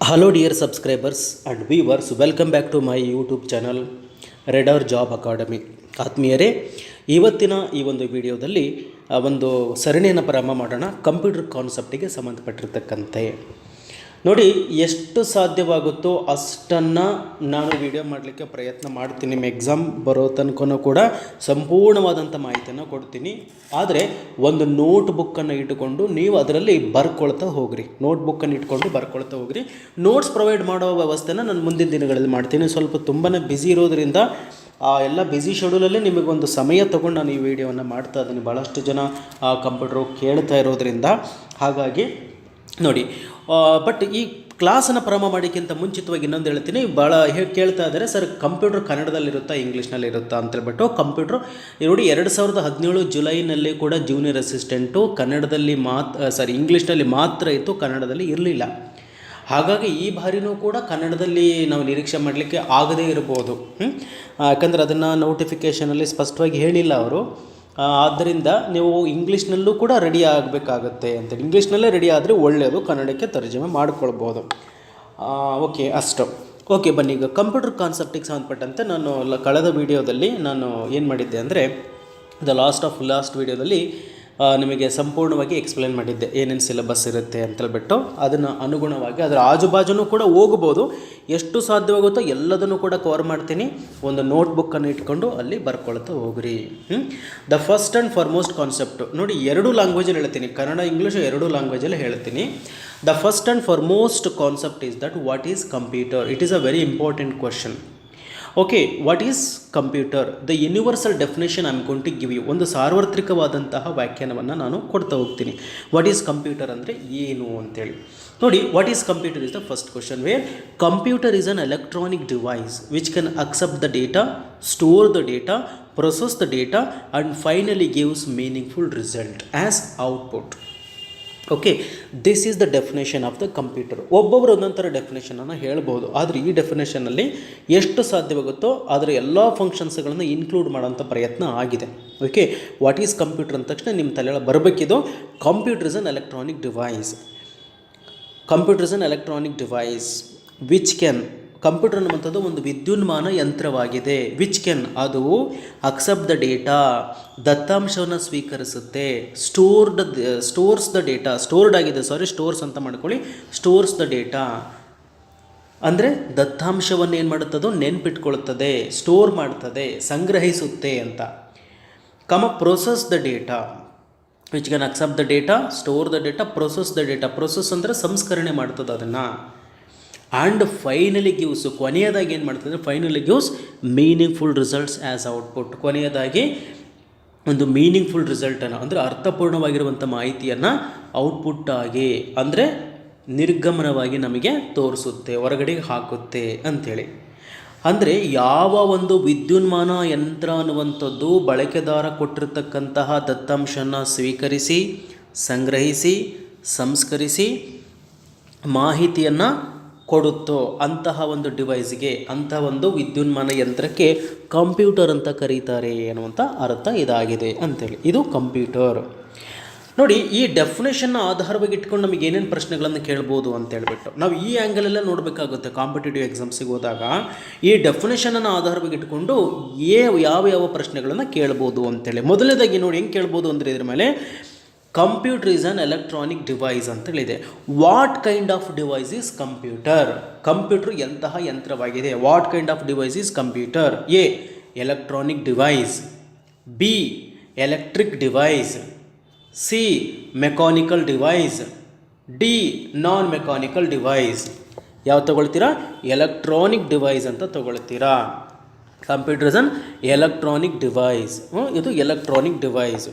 Hello dear subscribers and viewers, welcome back to my YouTube channel Radar Job Academy. ಆತ್ಮೀಯರೇ, ಇವತ್ತಿನ ಈ ಒಂದು ವಿಡಿಯೋದಲ್ಲಿ ಒಂದು ಸರಣಿಯನ್ನು ಪ್ರಾರಂಭ ಮಾಡೋಣ. ಕಂಪ್ಯೂಟರ್ ಕಾನ್ಸೆಪ್ಟಿಗೆ ಸಂಬಂಧಪಟ್ಟಿರ್ತಕ್ಕಂತೆ ನೋಡಿ, ಎಷ್ಟು ಸಾಧ್ಯವಾಗುತ್ತೋ ಅಷ್ಟನ್ನು ನಾನು ವಿಡಿಯೋ ಮಾಡಲಿಕ್ಕೆ ಪ್ರಯತ್ನ ಮಾಡ್ತೀನಿ. ನಿಮ್ಮ ಎಕ್ಸಾಮ್ ಬರೋ ತನಕನೂ ಕೂಡ ಸಂಪೂರ್ಣವಾದಂಥ ಮಾಹಿತಿಯನ್ನು ಕೊಡ್ತೀನಿ. ಆದರೆ ಒಂದು ನೋಟ್ಬುಕ್ಕನ್ನು ಇಟ್ಟುಕೊಂಡು ನೀವು ಅದರಲ್ಲಿ ಬರ್ಕೊಳ್ತಾ ಹೋಗ್ರಿ. ನೋಟ್ಬುಕ್ಕನ್ನು ಇಟ್ಕೊಂಡು ಬರ್ಕೊಳ್ತಾ ಹೋಗ್ರಿ. ನೋಟ್ಸ್ ಪ್ರೊವೈಡ್ ಮಾಡೋ ವ್ಯವಸ್ಥೆನ ನಾನು ಮುಂದಿನ ದಿನಗಳಲ್ಲಿ ಮಾಡ್ತೀನಿ. ಸ್ವಲ್ಪ ತುಂಬಾ ಬ್ಯುಸಿ ಇರೋದ್ರಿಂದ ಆ ಎಲ್ಲ ಬ್ಯುಸಿ ಶೆಡ್ಯೂಲಲ್ಲಿ ನಿಮಗೊಂದು ಸಮಯ ತೊಗೊಂಡು ನಾನು ಈ ವಿಡಿಯೋವನ್ನು ಮಾಡ್ತಾ ಇದ್ದೀನಿ. ಭಾಳಷ್ಟು ಜನ ಕಂಪ್ಯೂಟ್ರು ಕೇಳ್ತಾ ಇರೋದ್ರಿಂದ ಹಾಗಾಗಿ ನೋಡಿ. ಬಟ್ ಈ ಕ್ಲಾಸನ್ನು ಪ್ರಾರಂಭ ಮಾಡೋಕ್ಕಿಂತ ಮುಂಚಿತವಾಗಿ ಇನ್ನೊಂದು ಹೇಳ್ತೀನಿ. ಭಾಳ ಕೇಳ್ತಾ ಇದ್ದಾರೆ, ಸರ್ ಕಂಪ್ಯೂಟ್ರ್ ಕನ್ನಡದಲ್ಲಿರುತ್ತಾ ಇಂಗ್ಲೀಷ್ನಲ್ಲಿರುತ್ತಾ ಅಂತೇಳ್ಬಿಟ್ಟು. ಕಂಪ್ಯೂಟ್ರ್ ನೋಡಿ, 2017 ಜುಲೈನಲ್ಲಿ ಕೂಡ ಜೂನಿಯರ್ ಅಸಿಸ್ಟೆಂಟು ಕನ್ನಡದಲ್ಲಿ ಇಂಗ್ಲೀಷ್ನಲ್ಲಿ ಮಾತ್ರ ಇತ್ತು, ಕನ್ನಡದಲ್ಲಿ ಇರಲಿಲ್ಲ. ಹಾಗಾಗಿ ಈ ಬಾರಿನೂ ಕೂಡ ಕನ್ನಡದಲ್ಲಿ ನಾವು ನಿರೀಕ್ಷೆ ಮಾಡಲಿಕ್ಕೆ ಆಗದೇ ಇರ್ಬೋದು. ಯಾಕಂದರೆ ಅದನ್ನು ನೋಟಿಫಿಕೇಷನಲ್ಲಿ ಸ್ಪಷ್ಟವಾಗಿ ಹೇಳಿಲ್ಲ ಅವರು. ಆದ್ದರಿಂದ ನೀವು ಇಂಗ್ಲೀಷ್ನಲ್ಲೂ ಕೂಡ ರೆಡಿ ಆಗಬೇಕಾಗತ್ತೆ ಅಂತೇಳಿ. ಇಂಗ್ಲೀಷ್ನಲ್ಲೇ ರೆಡಿ ಆದರೆ ಒಳ್ಳೆಯದು, ಕನ್ನಡಕ್ಕೆ ತರ್ಜಮೆ ಮಾಡ್ಕೊಳ್ಬೋದು. ಓಕೆ, ಅಷ್ಟು ಓಕೆ. ಬನ್ನಿ, ಈಗ ಕಂಪ್ಯೂಟರ್ ಕಾನ್ಸೆಪ್ಟಿಗೆ ಸಂಬಂಧಪಟ್ಟಂತೆ ನಾನು ಕಳೆದ ವೀಡಿಯೋದಲ್ಲಿ ನಾನು ಏನು ಮಾಡಿದ್ದೆ ಅಂದರೆ, ಲಾಸ್ಟ್ ವೀಡಿಯೋದಲ್ಲಿ ನಿಮಗೆ ಸಂಪೂರ್ಣವಾಗಿ ಎಕ್ಸ್ಪ್ಲೇನ್ ಮಾಡಿದ್ದೆ ಏನೇನು ಸಿಲೆಬಸ್ ಇರುತ್ತೆ ಅಂತೇಳ್ಬಿಟ್ಟು. ಅದನ್ನು ಅನುಗುಣವಾಗಿ ಅದರ ಆಜುಬಾಜುನೂ ಕೂಡ ಹೋಗ್ಬೋದು. ಎಷ್ಟು ಸಾಧ್ಯವಾಗುತ್ತೋ ಎಲ್ಲದನ್ನು ಕೂಡ ಕವರ್ ಮಾಡ್ತೀನಿ. ಒಂದು ನೋಟ್ಬುಕ್ಕನ್ನು ಇಟ್ಕೊಂಡು ಅಲ್ಲಿ ಬರ್ಕೊಳ್ತಾ ಹೋಗ್ರಿ. The first and foremost concept ನೋಡಿ, 2 ಲ್ಯಾಂಗ್ವೇಜಲ್ಲಿ ಹೇಳ್ತೀನಿ, ಕನ್ನಡ ಇಂಗ್ಲೀಷು 2 ಲ್ಯಾಂಗ್ವೇಜಲ್ಲಿ ಹೇಳ್ತೀನಿ. The first and foremost concept is that what is computer. It is a very important question. Okay, what is computer? The universal definition I am going to give you. ಒಂದು ಸಾರ್ವತ್ರಿಕವಾದಂತಹ ವ್ಯಾಖ್ಯಾನವನ್ನು ನಾನು ಕೊಡ್ತಾ ಹೋಗ್ತೀನಿ. ವಾಟ್ ಈಸ್ ಕಂಪ್ಯೂಟರ್ ಅಂದರೆ ಏನು ಅಂತೇಳಿ ನೋಡಿ. What is computer is the first question, where computer is an electronic device which can accept the data, store the data, process the data and finally gives meaningful result as output. Okay, this is the definition of the computer. ಒಬ್ಬೊಬ್ಬರು ಒಂದೊಂದು ಥರ ಡೆಫಿನೇಷನನ್ನು ಹೇಳ್ಬೋದು. ಆದರೆ ಈ ಡೆಫಿನೇಷನಲ್ಲಿ ಎಷ್ಟು ಸಾಧ್ಯವಾಗುತ್ತೋ ಅದರ ಎಲ್ಲ ಫಂಕ್ಷನ್ಸ್ಗಳನ್ನು include ಮಾಡೋಂಥ ಪ್ರಯತ್ನ ಆಗಿದೆ. ಓಕೆ, ವಾಟ್ ಈಸ್ ಕಂಪ್ಯೂಟರ್ ಅಂದ ತಕ್ಷಣ ನಿಮ್ಮ ತಲೆಯೊಳಗೆ ಬರಬೇಕಿದು. Computer is an electronic device. Computer is an electronic device which can, computer ಅನ್ನುವಂಥದ್ದು ಒಂದು ವಿದ್ಯುನ್ಮಾನ ಯಂತ್ರವಾಗಿದೆ. ವಿಚ್ ಕ್ಯಾನ್, ಅದು ಅಕ್ಸೆಪ್ಟ್ ದ ಡೇಟಾ, ದತ್ತಾಂಶವನ್ನು ಸ್ವೀಕರಿಸುತ್ತೆ. ಸ್ಟೋರ್ಸ್ ದ ಡೇಟಾ, ಸ್ಟೋರ್ಡ್ ಆಗಿದೆ, ಸ್ಟೋರ್ಸ್ ಅಂತ ಮಾಡ್ಕೊಳ್ಳಿ. ಸ್ಟೋರ್ಸ್ ದ ಡೇಟಾ ಅಂದರೆ ದತ್ತಾಂಶವನ್ನು ಏನು ಮಾಡುತ್ತದೋ ನೆನ್ಪಿಟ್ಕೊಳ್ತದೆ, ಸ್ಟೋರ್ ಮಾಡ್ತದೆ, ಸಂಗ್ರಹಿಸುತ್ತೆ ಅಂತ. Process the data which can accept the data, store the data, process the data. Process ಅಂದರೆ ಸಂಸ್ಕರಣೆ ಮಾಡ್ತದೆ ಅದನ್ನು. ಆ್ಯಂಡ್ ಫೈನಲಿ ಗಿವ್ಸ್, ಕೊನೆಯದಾಗಿ ಏನು ಮಾಡ್ತದೆ, finally gives meaningful results as output. ಕೊನೆಯದಾಗಿ ಒಂದು ಮೀನಿಂಗ್ಫುಲ್ ರಿಸಲ್ಟನ್ನು ಅಂದರೆ ಅರ್ಥಪೂರ್ಣವಾಗಿರುವಂಥ ಮಾಹಿತಿಯನ್ನು ಔಟ್ಪುಟ್ ಆಗಿ ಅಂದರೆ ನಿರ್ಗಮನವಾಗಿ ನಮಗೆ ತೋರಿಸುತ್ತೆ, ಹೊರಗಡೆಗೆ ಹಾಕುತ್ತೆ ಅಂಥೇಳಿ. ಅಂದರೆ ಯಾವ ಒಂದು ವಿದ್ಯುನ್ಮಾನ ಯಂತ್ರ ಅನ್ನುವಂಥದ್ದು ಬಳಕೆದಾರ ಕೊಟ್ಟಿರ್ತಕ್ಕಂತಹ ದತ್ತಾಂಶನ ಸ್ವೀಕರಿಸಿ, ಸಂಗ್ರಹಿಸಿ, ಸಂಸ್ಕರಿಸಿ ಮಾಹಿತಿಯನ್ನು ಕೊಡುತ್ತೋ ಅಂತಹ ಒಂದು ಡಿವೈಸ್ಗೆ, ಅಂತಹ ಒಂದು ವಿದ್ಯುನ್ಮಾನ ಯಂತ್ರಕ್ಕೆ ಕಂಪ್ಯೂಟರ್ ಅಂತ ಕರೀತಾರೆ ಅನ್ನುವಂಥ ಅರ್ಥ ಇದಾಗಿದೆ ಅಂಥೇಳಿ. ಇದು ಕಂಪ್ಯೂಟರ್. ನೋಡಿ, ಈ ಡೆಫಿನೇಷನ್ನ ಆಧಾರವಾಗಿ ಇಟ್ಕೊಂಡು ನಮಗೆ ಏನೇನು ಪ್ರಶ್ನೆಗಳನ್ನು ಕೇಳ್ಬೋದು ಅಂತೇಳ್ಬಿಟ್ಟು ನಾವು ಈ ಆ್ಯಂಗಲಲ್ಲೇ ನೋಡಬೇಕಾಗುತ್ತೆ. ಕಾಂಪಿಟೇಟಿವ್ ಎಕ್ಸಾಮ್ಸಿಗೆ ಹೋದಾಗ ಈ ಡೆಫಿನೇಷನನ್ನು ಆಧಾರವಾಗಿ ಇಟ್ಕೊಂಡು ಯಾವ ಪ್ರಶ್ನೆಗಳನ್ನು ಕೇಳ್ಬೋದು ಅಂತೇಳಿ. ಮೊದಲನೇದಾಗಿ ನೋಡಿ ಹೆಂಗೆ ಕೇಳ್ಬೋದು ಅಂದರೆ, ಇದ್ರ ಮೇಲೆ computer is an electronic device ಅಂತೇಳಿದೆ. What kind of device is computer? Computer ಎಂತಹ ಯಂತ್ರವಾಗಿದೆ? What kind of device is computer? A, electronic device. B, electric device. C, mechanical device. D, non mechanical device. ಯಾವ ತಗೊಳ್ತೀರಾ? Electronic device ಅಂತ ತಗೊಳ್ತೀರಾ. Computer is an electronic device. ಇದು electronic device.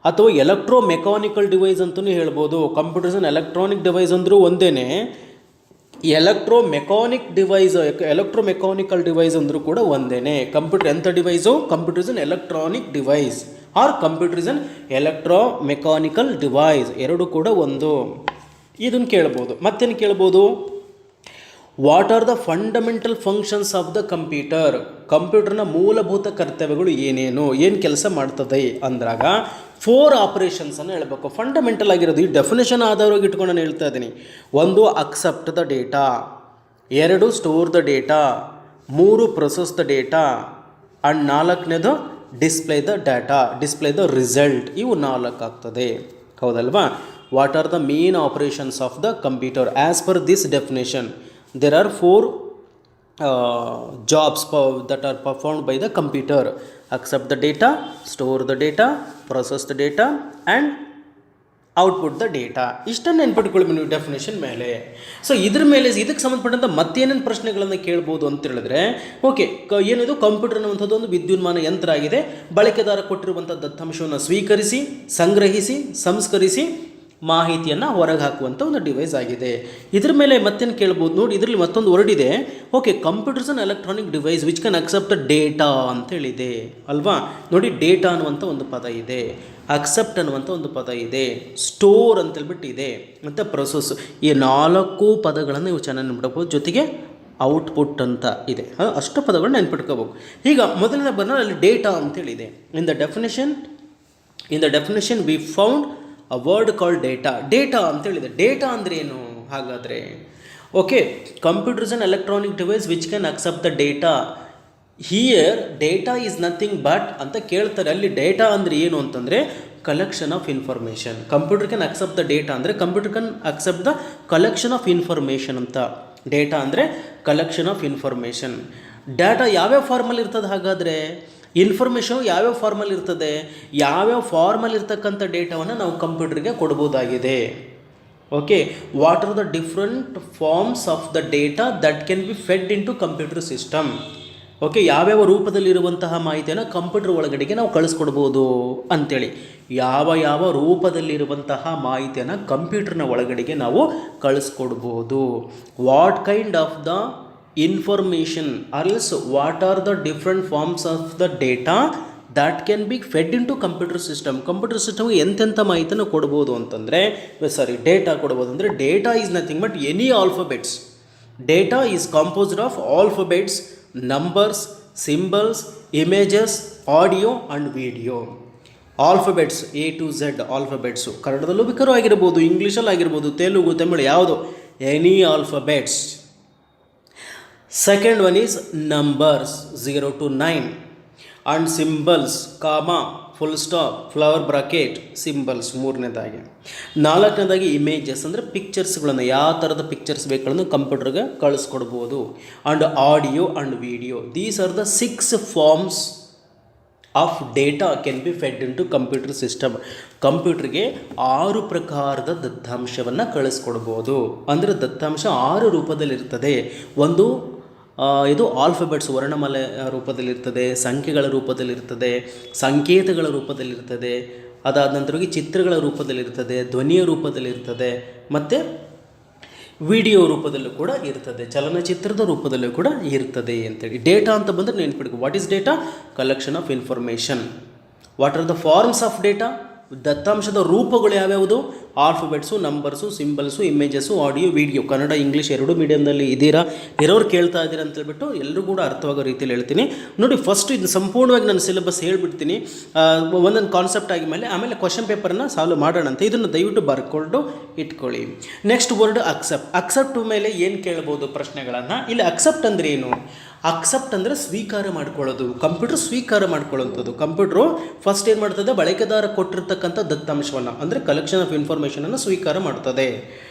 ಅಥವಾ electro mechanical device ಅಂತಲೂ ಹೇಳ್ಬೋದು. Computers ಅನ್ electronic device ಅಂದರೂ ಒಂದೇ, ಎಲೆಕ್ಟ್ರೋ ಮೆಕ್ಯಾನಿಕಲ್ ಡಿವೈಸ್ ಅಂದರೂ ಕೂಡ ಒಂದೇ. ಕಂಪ್ಯೂಟರ್ ಎಂಥ device? Computer is an electronic device or computer is an electro mechanical device, ಎರಡು ಕೂಡ ಒಂದು. ಇದನ್ನು ಕೇಳ್ಬೋದು. ಮತ್ತೇನು ಕೇಳ್ಬೋದು? What are the fundamental functions of the computer? ಕಂಪ್ಯೂಟರ್ನ ಮೂಲಭೂತ ಕರ್ತವ್ಯಗಳು ಏನೇನು, ಏನು ಕೆಲಸ ಮಾಡ್ತದೆ ಅಂದಾಗ 4 ಆಪರೇಷನ್ಸನ್ನು ಹೇಳಬೇಕು. ಫಂಡಮೆಂಟಲ್ ಆಗಿರೋದು ಈ ಡೆಫಿನೇಷನ್ ಆಧಾರವಾಗಿ ಇಟ್ಕೊಂಡು ನಾನು ಹೇಳ್ತಾ ಇದ್ದೀನಿ. ಒಂದು, accept the data. 2 store the data, 3 process the data and 4ನೇದು display the data, display the result. ಇವು 4 ಆಗ್ತದೆ, ಹೌದಲ್ವಾ? What are the main operations of the computer as per this definition? There are 4 jobs that are performed by the computer: accept the data, store the data, process the data and output the data. ಇಷ್ಟನ್ನು ನೆನ್ಪಿಟ್ಕೊಳ್ಳಿ ನೀವು definition ಮೇಲೆ. So ಇದ್ರ ಮೇಲೆ ಇದಕ್ಕೆ ಸಂಬಂಧಪಟ್ಟಂಥ ಮತ್ತೇನೇನು ಪ್ರಶ್ನೆಗಳನ್ನು ಕೇಳ್ಬೋದು ಅಂತ ಹೇಳಿದ್ರೆ, ಓಕೆ, ಏನಿದು ಕಂಪ್ಯೂಟರ್ ಅನ್ನುವಂಥದ್ದು ಒಂದು ವಿದ್ಯುನ್ಮಾನ ಯಂತ್ರ ಆಗಿದೆ. ಬಳಕೆದಾರ ಕೊಟ್ಟಿರುವಂಥ ದತ್ತಾಂಶವನ್ನು ಸ್ವೀಕರಿಸಿ, ಸಂಗ್ರಹಿಸಿ, ಸಂಸ್ಕರಿಸಿ ಮಾಹಿತಿಯನ್ನು ಹೊರಗೆ ಹಾಕುವಂಥ ಒಂದು ಡಿವೈಸ್ ಆಗಿದೆ. ಇದ್ರ ಮೇಲೆ ಮತ್ತೇನು ಕೇಳ್ಬೋದು ನೋಡಿ, ಇದರಲ್ಲಿ ಮತ್ತೊಂದು ವರ್ಡ್ ಇದೆ. Okay, computers an electronic device which can accept the data ಅಂತ ಹೇಳಿದೆ ಅಲ್ವಾ? ನೋಡಿ, ಡೇಟಾ ಅನ್ನುವಂಥ ಒಂದು ಪದ ಇದೆ, ಅಕ್ಸೆಪ್ಟ್ ಅನ್ನುವಂಥ ಒಂದು ಪದ ಇದೆ, ಸ್ಟೋರ್ ಅಂತೇಳ್ಬಿಟ್ಟು ಇದೆ, ಮತ್ತು ಪ್ರೊಸೆಸ್. ಈ 4 ಪದಗಳನ್ನು ನೀವು ಚೆನ್ನಾಗಿ ನೆನ್ಪಿಟ್ಕೋಬೋದು. ಜೊತೆಗೆ ಔಟ್ಪುಟ್ ಅಂತ ಇದೆ. ಅಷ್ಟು ಪದಗಳನ್ನ ನೆನ್ಪಿಟ್ಕೋಬೇಕು. ಈಗ ಮೊದಲನೇ ಬಂದರೆ ಅಲ್ಲಿ ಡೇಟಾ ಅಂತೇಳಿದೆ. In the definition we found a word called data. Data ಅಂತೇಳಿದೆ. ಡೇಟಾ ಅಂದರೆ ಏನು ಹಾಗಾದರೆ? Okay, computers and electronic device which can accept the data. Here data is nothing but ಅಂತ ಕೇಳ್ತಾರೆ. ಅಲ್ಲಿ ಡೇಟಾ ಅಂದರೆ ಏನು ಅಂತಂದರೆ collection of information. Computer can accept the data ಅಂದರೆ computer can accept the collection of information ಅಂತ. Data ಅಂದರೆ collection of information. Data ಯಾವ್ಯಾವ ಫಾರ್ಮಲ್ಲಿ ಇರ್ತದೆ ಹಾಗಾದರೆ? ಇನ್ಫಾರ್ಮೇಷನ್ ಯಾವ್ಯಾವ ಫಾರ್ಮಲ್ಲಿ ಇರ್ತದೆ? ಯಾವ್ಯಾವ ಫಾರ್ಮಲ್ಲಿ ಇರ್ತಕ್ಕಂಥ ಡೇಟಾವನ್ನು ನಾವು ಕಂಪ್ಯೂಟರ್ಗೆ ಕೊಡ್ಬೋದಾಗಿದೆ. Okay, what are the different forms of the data that can be fed into computer system. Okay, ಯಾವ್ಯಾವ ರೂಪದಲ್ಲಿರುವಂತಹ ಮಾಹಿತಿಯನ್ನು ಕಂಪ್ಯೂಟರ್ ಒಳಗಡೆಗೆ ನಾವು ಕಳಿಸ್ಕೊಡ್ಬೋದು ಅಂಥೇಳಿ. ಯಾವ ರೂಪದಲ್ಲಿರುವಂತಹ ಮಾಹಿತಿಯನ್ನು ಕಂಪ್ಯೂಟರ್ನ ಒಳಗಡೆಗೆ ನಾವು ಕಳಿಸ್ಕೊಡ್ಬೋದು. What kind of the information or else what are the different forms of the data that can be fed into computer system. Computer ಸಿಸ್ಟಮ್ಗೆ ಎಂತೆಂಥ ಮಾಹಿತಿನ ಕೊಡ್ಬೋದು ಅಂತಂದರೆ, ಡೇಟಾ ಕೊಡ್ಬೋದು ಅಂದರೆ data is nothing but any alphabets. Data is composed of alphabets, numbers, symbols, images, audio and video. Alphabets A to Z alphabets. ಕನ್ನಡದಲ್ಲೂ ಬೇಕಾದ್ರೂ ಆಗಿರ್ಬೋದು, ಇಂಗ್ಲೀಷಲ್ಲಿ ಆಗಿರ್ಬೋದು, ತೆಲುಗು, ತಮಿಳು, ಯಾವುದು, any alphabets. Second one is numbers 0 to 9 and symbols, comma, full stop, flower bracket, symbols. 3ನೇದಾಗಿ. 4ನೇದಾಗಿ images ಅಂದರೆ ಪಿಕ್ಚರ್ಸ್ಗಳನ್ನು, ಯಾವ ಥರದ ಪಿಕ್ಚರ್ಸ್ ಬೇಕಾದ್ರೂ ಕಂಪ್ಯೂಟರ್ಗೆ ಕಳಿಸ್ಕೊಡ್ಬೋದು. And audio and video. These are the 6 forms of data can be fed into computer system. ಕಂಪ್ಯೂಟರ್ಗೆ 6 ಪ್ರಕಾರದ ದತ್ತಾಂಶವನ್ನು ಕಳಿಸ್ಕೊಡ್ಬೋದು. ಅಂದರೆ ದತ್ತಾಂಶ 6 ರೂಪದಲ್ಲಿರ್ತದೆ. ಒಂದು ಇದು ಆಲ್ಫಾಬೆಟ್ಸ್ ವರ್ಣಮಾಲೆ ರೂಪದಲ್ಲಿರ್ತದೆ, ಸಂಖ್ಯೆಗಳ ರೂಪದಲ್ಲಿರ್ತದೆ, ಸಂಕೇತಗಳ ರೂಪದಲ್ಲಿರ್ತದೆ, ಅದಾದ ನಂತರವಾಗಿ ಚಿತ್ರಗಳ ರೂಪದಲ್ಲಿರ್ತದೆ, ಧ್ವನಿಯ ರೂಪದಲ್ಲಿರ್ತದೆ, ಮತ್ತು ವಿಡಿಯೋ ರೂಪದಲ್ಲೂ ಕೂಡ ಇರ್ತದೆ, ಚಲನಚಿತ್ರದ ರೂಪದಲ್ಲೂ ಕೂಡ ಇರ್ತದೆ ಅಂತೇಳಿ. ಡೇಟಾ ಅಂತ ಬಂದರೆ ನೆನ್ಪಿಡ್ಕೊ. What is data? Collection of information. What are the forms of data? ದತ್ತಾಂಶದ ರೂಪಗಳು ಯಾವ್ಯಾವುದು? Alphabets, numbers, symbols, images, audio, video. Kannada English 2 ಮೀಡಿಯಮ್ನಲ್ಲಿ ಇರೋರು ಕೇಳ್ತಾ ಇದ್ದೀರಾ ಅಂತ ಹೇಳ್ಬಿಟ್ಟು ಎಲ್ಲರೂ ಕೂಡ ಅರ್ಥವಾಗೋ ರೀತಿಯಲ್ಲಿ ಹೇಳ್ತೀನಿ ನೋಡಿ. ಫಸ್ಟ್ ಇದು ಸಂಪೂರ್ಣವಾಗಿ ನಾನು ಸಿಲೆಬಸ್ ಹೇಳ್ಬಿಡ್ತೀನಿ, ಒಂದೊಂದು ಕಾನ್ಸೆಪ್ಟ್ ಆಗಿ ಆಮೇಲೆ ಕ್ವಶನ್ ಪೇಪರನ್ನು ಸಾಲ್ವ್ ಮಾಡೋಣ ಅಂತ. ಇದನ್ನು ದಯವಿಟ್ಟು ಬರ್ಕೊಂಡು ಇಟ್ಕೊಳ್ಳಿ. Next word accept. ಅಕ್ಸೆಪ್ಟ್ ಮೇಲೆ ಏನು ಕೇಳ್ಬೋದು ಪ್ರಶ್ನೆಗಳನ್ನು? ಇಲ್ಲಿ ಅಕ್ಸೆಪ್ಟ್ ಅಂದರೆ ಏನು? ಅಕ್ಸೆಪ್ಟ್ ಅಂದರೆ ಸ್ವೀಕಾರ ಮಾಡ್ಕೊಳ್ಳೋದು. ಕಂಪ್ಯೂಟರ್ ಸ್ವೀಕಾರ ಮಾಡ್ಕೊಳ್ಳೋಂಥದ್ದು. ಕಂಪ್ಯೂಟ್ರು ಫಸ್ಟ್ ಏನು ಮಾಡ್ತದೆ? ಬಳಕೆದಾರ ಕೊಟ್ಟಿರ್ತಕ್ಕಂಥ ದತ್ತಾಂಶವನ್ನು ಅಂದರೆ ಕಲೆಕ್ಷನ್ ಆಫ್ ಇನ್ಫಾರ್ಮೇಷನನ್ನು ಸ್ವೀಕಾರ ಮಾಡ್ತದೆ,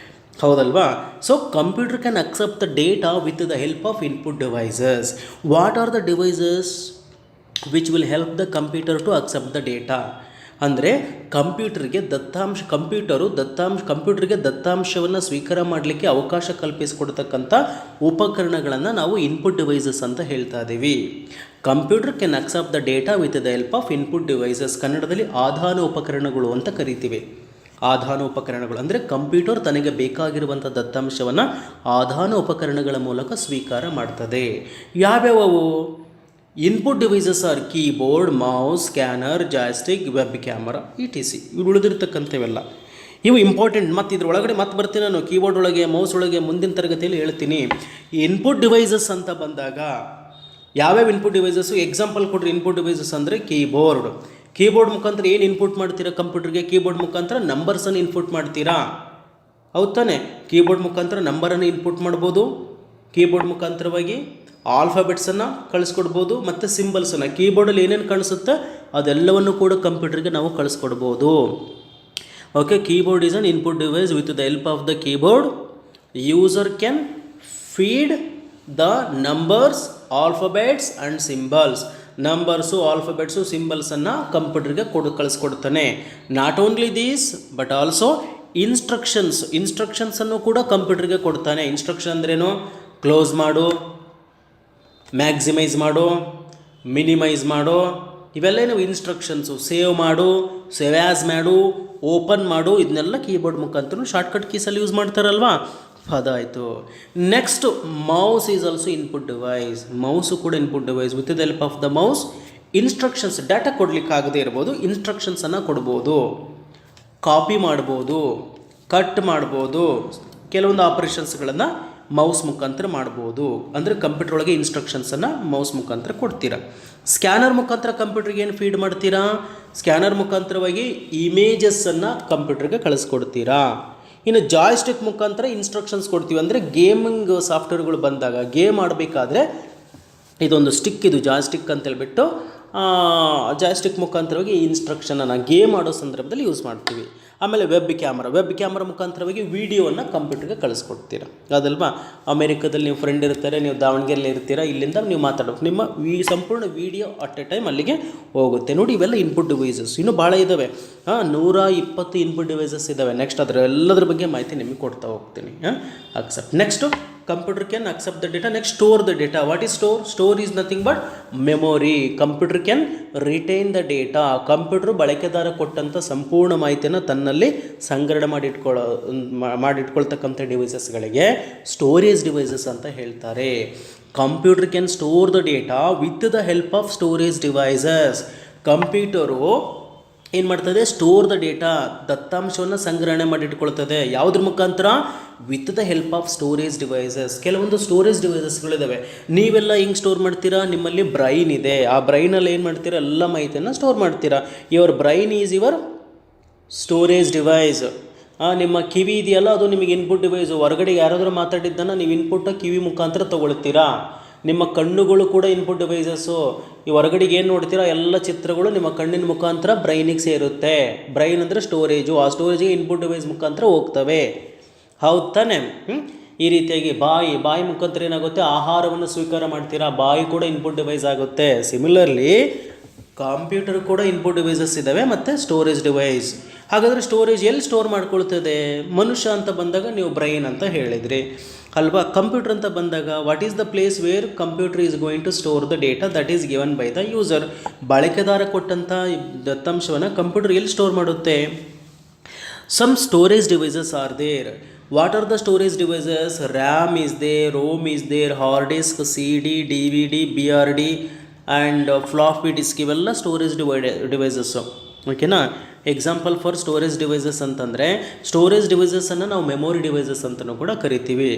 ಹೌದಲ್ವಾ? So computer can accept the data with the help of input devices. What are the devices which will help the computer to accept the data? ಅಂದರೆ ಕಂಪ್ಯೂಟರ್ಗೆ ದತ್ತಾಂಶವನ್ನು ಸ್ವೀಕಾರ ಮಾಡಲಿಕ್ಕೆ ಅವಕಾಶ ಕಲ್ಪಿಸಿಕೊಡ್ತಕ್ಕಂಥ ಉಪಕರಣಗಳನ್ನು ನಾವು ಇನ್ಪುಟ್ ಡಿವೈಸಸ್ ಅಂತ ಹೇಳ್ತಾ ಇದ್ದೀವಿ. Computer can accept the data with the help of input devices. ಕನ್ನಡದಲ್ಲಿ ಆಧಾನ ಉಪಕರಣಗಳು ಅಂತ ಕರಿತೀವಿ. ಆಧಾನ ಉಪಕರಣಗಳು ಅಂದರೆ ಕಂಪ್ಯೂಟರ್ ತನಗೆ ಬೇಕಾಗಿರುವಂಥ ದತ್ತಾಂಶವನ್ನು ಆಧಾನ ಉಪಕರಣಗಳ ಮೂಲಕ ಸ್ವೀಕಾರ ಮಾಡ್ತದೆ. ಯಾವ್ಯಾವು? Input devices are keyboard, mouse, scanner, joystick, web camera, ETC. ಇವು ಉಳಿದಿರ್ತಕ್ಕಂಥವೆಲ್ಲ ಇವು ಇಂಪಾರ್ಟೆಂಟ್. ಮತ್ತು ಇದ್ರೊಳಗಡೆ ಮತ್ತೆ ಬರ್ತೀನಿ ನಾನು, ಕೀಬೋರ್ಡ್ ಒಳಗೆ, ಮೌಸ್ ಒಳಗೆ ಮುಂದಿನ ತರಗತಿಯಲ್ಲಿ ಹೇಳ್ತೀನಿ. ಇನ್ಪುಟ್ ಡಿವೈಸಸ್ ಅಂತ ಬಂದಾಗ ಯಾವ್ಯಾವ ಇನ್ಪುಟ್ ಡಿವೈಸಸ್ಸು ಎಕ್ಸಾಂಪಲ್ ಕೊಡ್ರಿ. ಇನ್ಪುಟ್ ಡಿವೈಸಸ್ ಅಂದರೆ ಕೀಬೋರ್ಡ್ ಮುಖಾಂತರ ಏನು ಇನ್ಪುಟ್ ಮಾಡ್ತೀರಾ ಕಂಪ್ಯೂಟರ್ಗೆ? ಕೀಬೋರ್ಡ್ ಮುಖಾಂತರ ನಂಬರ್ಸನ್ನು ಇನ್ಪುಟ್ ಮಾಡ್ತೀರಾ, ಹೌದು ತಾನೆ? ಕೀಬೋರ್ಡ್ ಮುಖಾಂತರ ನಂಬರನ್ನು ಇನ್ಪುಟ್ ಮಾಡ್ಬೋದು, ಕೀಬೋರ್ಡ್ ಮುಖಾಂತರವಾಗಿ ಆಲ್ಫಾಬೆಟ್ಸನ್ನು ಕಳಿಸ್ಕೊಡ್ಬೋದು ಮತ್ತು ಸಿಂಬಲ್ಸನ್ನು ಕೀಬೋರ್ಡಲ್ಲಿ ಏನೇನು ಕಾಣಿಸುತ್ತೆ ಅದೆಲ್ಲವನ್ನು ಕೂಡ ಕಂಪ್ಯೂಟರ್ಗೆ ನಾವು ಕಳಿಸ್ಕೊಡ್ಬೋದು. Okay, keyboard is an input device. With the help of the keyboard user can feed the numbers, alphabets and symbols. Numbers, alphabets, ಸಿಂಬಲ್ಸನ್ನು ಕಂಪ್ಯೂಟರ್ಗೆ ಕಳಿಸ್ಕೊಡ್ತಾನೆ. Not only these but also ಇನ್ಸ್ಟ್ರಕ್ಷನ್ಸನ್ನು ಕೂಡ ಕಂಪ್ಯೂಟರ್ಗೆ ಕೊಡ್ತಾನೆ. ಇನ್ಸ್ಟ್ರಕ್ಷನ್ ಅಂದ್ರೇನು? ಕ್ಲೋಸ್ ಮಾಡು, ಮ್ಯಾಕ್ಸಿಮೈಸ್ ಮಾಡು, ಮಿನಿಮೈಸ್ ಮಾಡು, ಇವೆಲ್ಲ ನಾವು ಇನ್ಸ್ಟ್ರಕ್ಷನ್ಸು. ಸೇವ್ ಮಾಡು, ಸೇವ್ ಆ್ಯಸ್ ಮಾಡು, ಓಪನ್ ಮಾಡು, ಇದನ್ನೆಲ್ಲ ಕೀಬೋರ್ಡ್ ಮುಖಾಂತರ ಶಾರ್ಟ್ಕಟ್ ಕೀಸಲ್ಲಿ ಯೂಸ್ ಮಾಡ್ತಾರಲ್ವಾ, ಅದಾಯಿತು. Next, mouse is also input device. Mouse ಕೂಡ input device. With the help of the mouse instructions, data ಕೊಡ್ಲಿಕ್ಕೆ ಆಗದೇ ಇರ್ಬೋದು, ಇನ್ಸ್ಟ್ರಕ್ಷನ್ಸನ್ನು ಕೊಡ್ಬೋದು, ಕಾಪಿ ಮಾಡ್ಬೋದು, ಕಟ್ ಮಾಡ್ಬೋದು, ಕೆಲವೊಂದು ಆಪರೇಷನ್ಸ್ಗಳನ್ನು ಮೌಸ್ ಮುಖಾಂತರ ಮಾಡ್ಬೋದು. ಅಂದರೆ ಕಂಪ್ಯೂಟರ್ ಒಳಗೆ ಇನ್ಸ್ಟ್ರಕ್ಷನ್ಸನ್ನು ಮೌಸ್ ಮುಖಾಂತರ ಕೊಡ್ತೀರಾ. ಸ್ಕ್ಯಾನರ್ ಮುಖಾಂತರ ಕಂಪ್ಯೂಟರ್ಗೆ ಏನು ಫೀಡ್ ಮಾಡ್ತೀರಾ? ಸ್ಕ್ಯಾನರ್ ಮುಖಾಂತರವಾಗಿ ಇಮೇಜಸ್ಸನ್ನು ಕಂಪ್ಯೂಟರ್ಗೆ ಕಳಿಸ್ಕೊಡ್ತೀರಾ. ಇನ್ನು ಜಾಯ್ಸ್ಟಿಕ್ ಮುಖಾಂತರ ಇನ್ಸ್ಟ್ರಕ್ಷನ್ಸ್ ಕೊಡ್ತೀವಿ. ಅಂದರೆ ಗೇಮಿಂಗ್ ಸಾಫ್ಟ್ವೇರ್ಗಳು ಬಂದಾಗ ಗೇಮ್ ಆಡಬೇಕಾದ್ರೆ ಇದೊಂದು ಸ್ಟಿಕ್, ಇದು ಜಾಯ್ಸ್ಟಿಕ್ ಅಂತೇಳ್ಬಿಟ್ಟು ಜಾಯ್ಸ್ಟಿಕ್ ಮುಖಾಂತರವಾಗಿ ಇನ್ಸ್ಟ್ರಕ್ಷನನ್ನು ಗೇಮ್ ಆಡೋ ಸಂದರ್ಭದಲ್ಲಿ ಯೂಸ್ ಮಾಡ್ತೀವಿ. ಆಮೇಲೆ ವೆಬ್ ಕ್ಯಾಮ್ರಾ ಮುಖಾಂತರವಾಗಿ ವೀಡಿಯೋವನ್ನು ಕಂಪ್ಯೂಟರ್ಗೆ ಕಳಿಸ್ಕೊಡ್ತೀರ. ಅದಲ್ವಾ, ಅಮೇರಿಕಾದಲ್ಲಿ ನೀವು ಫ್ರೆಂಡ್ ಇರ್ತಾರೆ, ನೀವು ದಾವಣಗೆರೆಯಲ್ಲಿ ಇರ್ತೀರ, ಇಲ್ಲಿಂದ ನೀವು ಮಾತಾಡೋದು, ನಿಮ್ಮ ಸಂಪೂರ್ಣ ವೀಡಿಯೋ ಅಟ್ ಎ ಟೈಮ್ ಅಲ್ಲಿಗೆ ಹೋಗುತ್ತೆ. ನೋಡಿ, ಇವೆಲ್ಲ ಇನ್ಪುಟ್ ಡಿವೈಸಸ್. ಇನ್ನೂ ಭಾಳ ಇದ್ದಾವೆ, 120 ಇನ್ಪುಟ್ ಡಿವೈಸಸ್ ಇದ್ದಾವೆ. ನೆಕ್ಸ್ಟ್ ಅದರ ಎಲ್ಲದ್ರ ಬಗ್ಗೆ ಮಾಹಿತಿ ನಿಮಗೆ ಕೊಡ್ತಾ ಹೋಗ್ತೀನಿ. Accept. Next, computer can accept the data. Next, store the data. What is store? Store is nothing but memory. Computer can retain the data. Computer ಬಳಕೆದಾರ ಕೊಟ್ಟಂಥ ಸಂಪೂರ್ಣ ಮಾಹಿತಿಯನ್ನು ತನ್ನಲ್ಲಿ ಸಂಗ್ರಹಣೆ ಮಾಡಿಟ್ಕೊಳ್ತಕ್ಕಂಥ ಡಿವೈಸಸ್ಗಳಿಗೆ ಸ್ಟೋರೇಜ್ ಡಿವೈಸಸ್ ಅಂತ ಹೇಳ್ತಾರೆ. Computer can store the data with the help of storage devices. Computer ಏನು ಮಾಡ್ತದೆ? ಸ್ಟೋರ್ ದ ಡೇಟಾ, ದತ್ತಾಂಶವನ್ನು ಸಂಗ್ರಹಣೆ ಮಾಡಿಟ್ಕೊಳ್ತದೆ. ಯಾವುದ್ರ ಮುಖಾಂತರ? With the help of storage devices. ಕೆಲವೊಂದು ಸ್ಟೋರೇಜ್ ಡಿವೈಸಸ್ಗಳಿದ್ದಾವೆ. ನೀವೆಲ್ಲ ಹಿಂಗೆ ಸ್ಟೋರ್ ಮಾಡ್ತೀರಾ? ನಿಮ್ಮಲ್ಲಿ ಬ್ರೈನ್ ಇದೆ, ಆ ಬ್ರೈನಲ್ಲಿ ಏನು ಮಾಡ್ತೀರಾ? ಎಲ್ಲ ಮಾಹಿತಿಯನ್ನು ಸ್ಟೋರ್ ಮಾಡ್ತೀರಾ. Your brain is your storage device. ನಿಮ್ಮ ಕಿವಿ ಇದೆಯಲ್ಲ, ಅದು ನಿಮಗೆ ಇನ್ಪುಟ್ ಡಿವೈಸು. ಹೊರಗಡೆ ಯಾರಾದರೂ ಮಾತಾಡಿದ್ದನ್ನು ನೀವು ಇನ್ಪುಟ್ಟ ಕಿವಿ ಮುಖಾಂತರ ತೊಗೊಳ್ತೀರಾ. ನಿಮ್ಮ ಕಣ್ಣುಗಳು ಕೂಡ ಇನ್ಪುಟ್ ಡಿವೈಸಸ್ಸು. ಈ ಹೊರಗಡೆಗೆ ಏನು ನೋಡ್ತೀರಾ ಎಲ್ಲ ಚಿತ್ರಗಳು ನಿಮ್ಮ ಕಣ್ಣಿನ ಮುಖಾಂತರ ಬ್ರೈನಿಗೆ ಸೇರುತ್ತೆ. ಬ್ರೈನ್ ಅಂದರೆ ಸ್ಟೋರೇಜು, ಆ ಸ್ಟೋರೇಜಿಗೆ ಇನ್ಪುಟ್ ಡಿವೈಸ್ ಮುಖಾಂತರ ಹೋಗ್ತವೆ. ಹೌದು ತಾನೆ? ಈ ರೀತಿಯಾಗಿ ಬಾಯಿ ಮುಖಾಂತರ ಏನಾಗುತ್ತೆ? ಆಹಾರವನ್ನು ಸ್ವೀಕಾರ ಮಾಡ್ತೀರಾ, ಬಾಯಿ ಕೂಡ ಇನ್ಪುಟ್ ಡಿವೈಸ್ ಆಗುತ್ತೆ. ಸಿಮಿಲರ್ಲಿ ಕಂಪ್ಯೂಟರ್ ಕೂಡ ಇನ್ಪುಟ್ ಡಿವೈಸಸ್ ಇದ್ದಾವೆ ಮತ್ತು ಸ್ಟೋರೇಜ್ ಡಿವೈಸ್. ಹಾಗಾದರೆ ಸ್ಟೋರೇಜ್ ಎಲ್ಲಿ ಸ್ಟೋರ್ ಮಾಡ್ಕೊಳ್ತದೆ? ಮನುಷ್ಯ ಅಂತ ಬಂದಾಗ ನೀವು ಬ್ರೈನ್ ಅಂತ ಹೇಳಿದ್ರಿ ಅಲ್ವಾ. ಕಂಪ್ಯೂಟರ್ ಅಂತ ಬಂದಾಗ what is the place where computer is going to store the data that is given by the user. ಬಳಕೆದಾರ ಕೊಟ್ಟಂಥ ದತ್ತಾಂಶವನ್ನು ಕಂಪ್ಯೂಟರ್ ಎಲ್ಲಿ ಸ್ಟೋರ್ ಮಾಡುತ್ತೆ? Some storage devices are there. What are the storage devices? RAM is there, ROM is there, hard disk, CD, DVD, BRD and floppy disk. ಇವೆಲ್ಲ storage devices. ಓಕೆನಾ? Example for storage devices ಅಂತಂದರೆ, storage ಡಿವೈಸಸನ್ನು ನಾವು memory devices ಅಂತಲೂ ಕೂಡ ಕರಿತೀವಿ.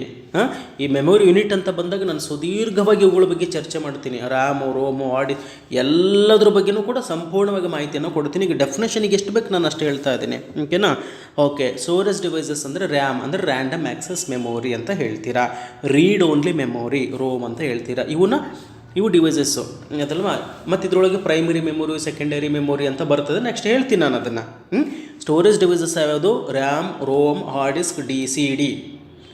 ಈ memory unit ಅಂತ ಬಂದಾಗ ನಾನು ಸುದೀರ್ಘವಾಗಿ ಇವುಗಳ ಬಗ್ಗೆ ಚರ್ಚೆ ಮಾಡ್ತೀನಿ. ರ್ಯಾಮು, ರೋಮು, ಎಲ್ಲದ್ರ ಬಗ್ಗೆನೂ ಕೂಡ ಸಂಪೂರ್ಣವಾಗಿ ಮಾಹಿತಿಯನ್ನು ಕೊಡ್ತೀನಿ. ಈಗ ಡೆಫಿನೇಷನಿಗೆ ಎಷ್ಟು ಬೇಕು ನಾನು ಅಷ್ಟು ಹೇಳ್ತಾ ಇದ್ದೀನಿ. ಓಕೆನಾ? ಓಕೆ, ಸ್ಟೋರೇಜ್ ಡಿವೈಸಸ್ ಅಂದರೆ ರ್ಯಾಮ್ ಅಂದರೆ ರ್ಯಾಂಡಮ್ ಆ್ಯಕ್ಸೆಸ್ ಮೆಮೊರಿ ಅಂತ ಹೇಳ್ತೀರಾ. ರೀಡ್ ಓನ್ಲಿ ಮೆಮೊರಿ, ರೋಮ್ ಅಂತ ಹೇಳ್ತೀರಾ. ಇವು ಡಿವೈಸಸ್ಸು ಅದಲ್ವಾ. ಮತ್ತು ಇದರೊಳಗೆ ಪ್ರೈಮರಿ ಮೆಮೊರಿ, ಸೆಕೆಂಡರಿ ಮೆಮೊರಿ ಅಂತ ಬರ್ತದೆ. ನೆಕ್ಸ್ಟ್ ಹೇಳ್ತೀನಿ ನಾನು ಅದನ್ನು. ಸ್ಟೋರೇಜ್ ಡಿವೈಸಸ್ ಯಾವ್ಯಾವುದು? RAM, ROM, hard disk,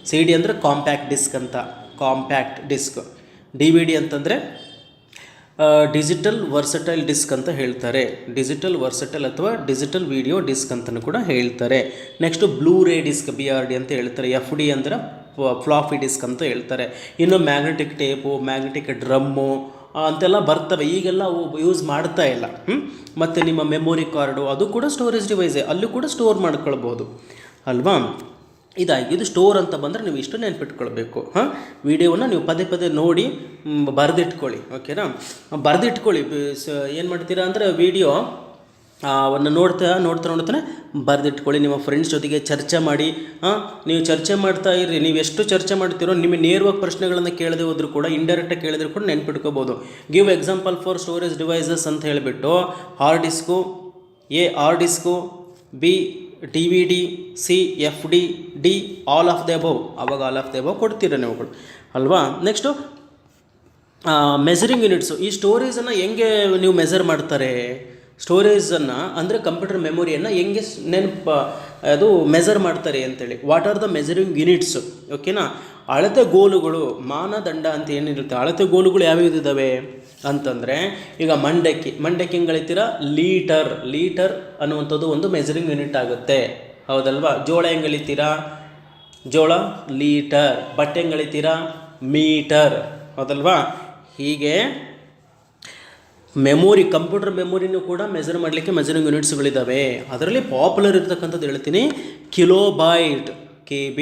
CD ಅಂದರೆ ಕಾಂಪ್ಯಾಕ್ಟ್ ಡಿಸ್ಕ್ ಅಂತ, ಕಾಂಪ್ಯಾಕ್ಟ್ ಡಿಸ್ಕ್. DVD ಅಂತಂದರೆ ಡಿಜಿಟಲ್ ವರ್ಸಟೈಲ್ ಡಿಸ್ಕ್ ಅಂತ ಹೇಳ್ತಾರೆ. ಡಿಜಿಟಲ್ ವರ್ಸಟೈಲ್ ಅಥವಾ ಡಿಜಿಟಲ್ ವಿಡಿಯೋ ಡಿಸ್ಕ್ ಅಂತಲೂ ಕೂಡ ಹೇಳ್ತಾರೆ. ನೆಕ್ಸ್ಟು ಬ್ಲೂರೇ ಡಿಸ್ಕ್, BRD ಅಂತ ಹೇಳ್ತಾರೆ. FD ಅಂದರೆ ಫ್ಲಾಪಿ ಡಿಸ್ಕ್ ಅಂತ ಹೇಳ್ತಾರೆ. ಇನ್ನು ಮ್ಯಾಗ್ನೆಟಿಕ್ ಟೇಪು, ಮ್ಯಾಗ್ನೆಟಿಕ್ ಡ್ರಮ್ಮು ಅಂತೆಲ್ಲ ಬರ್ತವೆ. ಈಗೆಲ್ಲ ಅವು ಯೂಸ್ ಮಾಡ್ತಾ ಇಲ್ಲ. ಮತ್ತು ನಿಮ್ಮ ಮೆಮೊರಿ ಕಾರ್ಡು ಅದು ಕೂಡ ಸ್ಟೋರೇಜ್ ಡಿವೈಸೇ, ಅಲ್ಲೂ ಕೂಡ ಸ್ಟೋರ್ ಮಾಡ್ಕೊಳ್ಬೋದು ಅಲ್ವಾ. ಇದು ಸ್ಟೋರ್ ಅಂತ ಬಂದರೆ ನೀವು ಇಷ್ಟು ನೆನ್ಪಿಟ್ಕೊಳ್ಬೇಕು. ವಿಡಿಯೋವನ್ನು ನೀವು ಪದೇ ನೋಡಿ ಬರೆದಿಟ್ಕೊಳ್ಳಿ. ಓಕೆನಾ? ಬರೆದಿಟ್ಕೊಳ್ಳಿ. ಏನು ಮಾಡ್ತೀರಾ ಅಂದರೆ ವಿಡಿಯೋ ಅವನ್ನು ನೋಡ್ತಾನೆ ಬರೆದಿಟ್ಕೊಳ್ಳಿ. ನಿಮ್ಮ ಫ್ರೆಂಡ್ಸ್ ಜೊತೆಗೆ ಚರ್ಚೆ ಮಾಡಿ. ನೀವು ಚರ್ಚೆ ಮಾಡ್ತಾ ಇರ್ರಿ. ನೀವು ಎಷ್ಟು ಚರ್ಚೆ ಮಾಡ್ತೀರೋ ನಿಮಗೆ ನೇರವಾಗಿ ಪ್ರಶ್ನೆಗಳನ್ನು ಕೇಳದೆ ಹೋದರೂ ಕೂಡ, ಇಂಡೈರೆಕ್ಟಾಗಿ ಕೇಳಿದ್ರು ಕೂಡ ನೆನ್ಪಿಟ್ಕೋಬೋದು. Give example for storage devices ಅಂತ ಹೇಳಿಬಿಟ್ಟು, hard disk, A hard disk, B DVD, C, FD, D, all of the above. ಆವಾಗ ಆಲ್ ಆಫ್ ದ ಅಬೌವ್ ಕೊಡ್ತೀರ ನೀವುಗಳು ಅಲ್ವಾ. Next measuring units. ಈ ಸ್ಟೋರೇಜನ್ನು ಹೆಂಗೆ ನೀವು ಮೆಜರ್ ಮಾಡ್ತಾರೆ, ಸ್ಟೋರೇಜನ್ನು ಅಂದರೆ ಕಂಪ್ಯೂಟರ್ ಮೆಮೊರಿಯನ್ನು ಹೆಂಗೆ ಅದು ಮೆಜರ್ ಮಾಡ್ತಾರೆ ಅಂತೇಳಿ. What are the measuring units, ಓಕೆನಾ. ಅಳತೆ ಗೋಲುಗಳು, ಮಾನದಂಡ ಅಂತ ಏನಿರುತ್ತೆ, ಅಳತೆ ಗೋಲುಗಳು ಯಾವ್ಯಾವ್ದು ಇದ್ದಾವೆ ಅಂತಂದರೆ, ಈಗ ಮಂಡಕ್ಕಿ ಹೆಂಗೆ ಅಳಿತೀರ, ಲೀಟರ್ ಅನ್ನುವಂಥದ್ದು ಒಂದು ಮೆಜರಿಂಗ್ ಯೂನಿಟ್ ಆಗುತ್ತೆ, ಹೌದಲ್ವಾ. ಜೋಳ ಹೆಂಗೆ ಅಳಿತೀರಾ, ಜೋಳ ಲೀಟರ್. ಬಟ್ಟೆ ಹೆಂಗೆ ಅಳಿತೀರಾ, ಮೀಟರ್, ಹೌದಲ್ವಾ. ಹೀಗೆ ಕಂಪ್ಯೂಟರ್ ಮೆಮೊರಿನೂ ಕೂಡ ಮೆಜರ್ ಮಾಡಲಿಕ್ಕೆ ಮೆಜರಿಂಗ್ ಯೂನಿಟ್ಸ್ಗಳಿದ್ದಾವೆ. ಅದರಲ್ಲಿ ಪಾಪ್ಯುಲರ್ ಇರ್ತಕ್ಕಂಥದ್ದು ಹೇಳ್ತೀನಿ, kilobyte KB,